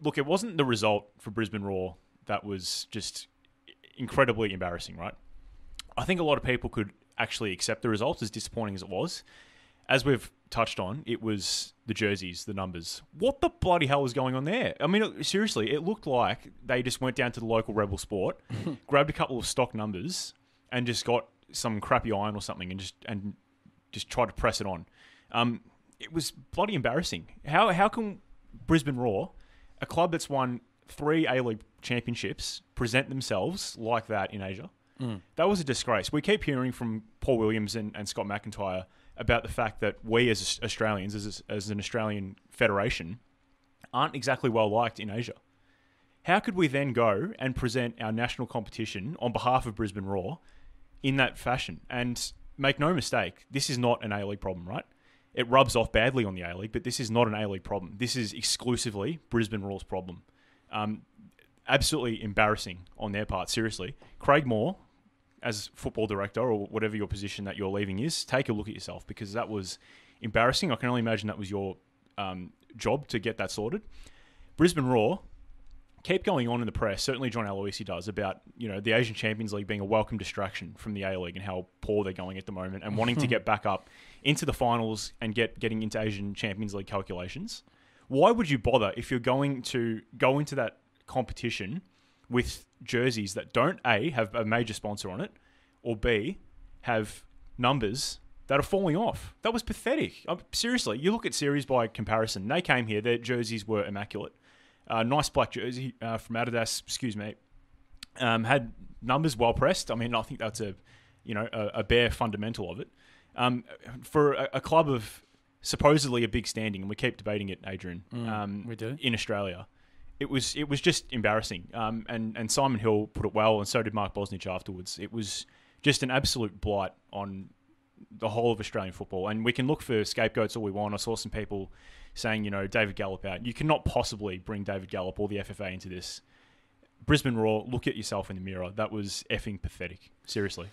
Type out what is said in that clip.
look, it wasn't the result for Brisbane Roar that was just incredibly embarrassing, right? I think a lot of people could actually accept the result, as disappointing as it was. As we've touched on, it was the jerseys, the numbers. What the bloody hell was going on there? I mean, seriously, it looked like they just went down to the local Rebel Sport, grabbed a couple of stock numbers, and just got some crappy iron or something, and just tried to press it on. It was bloody embarrassing. How can Brisbane Roar, a club that's won 3 A-League championships, present themselves like that in Asia? That was a disgrace. We keep hearing from Paul Williams and Scott McIntyre about the fact that we as Australians, as an Australian federation, aren't exactly well liked in Asia. How could we then go and present our national competition on behalf of Brisbane Roar in that fashion? And make no mistake, this is not an A-League problem, right? It rubs off badly on the A-League, but this is not an A-League problem. This is exclusively Brisbane Roar's problem. Absolutely embarrassing on their part, seriously. Craig Moore, as football director or whatever your position that you're leaving is, take a look at yourself, because that was embarrassing. I can only imagine that was your job to get that sorted. Brisbane Roar keep going on in the press, certainly John Aloisi does, about the Asian Champions League being a welcome distraction from the A-League and how poor they're going at the moment, and wanting to get back up into the finals and getting into Asian Champions League calculations. Why would you bother if you're going to go into that competition with jerseys that don't A, have a major sponsor on it, or B, have numbers that are falling off? That was pathetic. Seriously, you look at series by comparison. They came here, their jerseys were immaculate. Nice black jersey from Adidas, had numbers well pressed. I mean, I think that's a bare fundamental of it. For a club of supposedly a big standing, and we keep debating it, Adrian, we do. in Australia, it was just embarrassing. And Simon Hill put it well, and so did Mark Bosnich afterwards. It was just an absolute blight on the whole of Australian football. And we can look for scapegoats all we want. I saw some people saying, David Gallop out. You cannot possibly bring David Gallop or the FFA into this. Brisbane Roar, look at yourself in the mirror. That was effing pathetic. Seriously.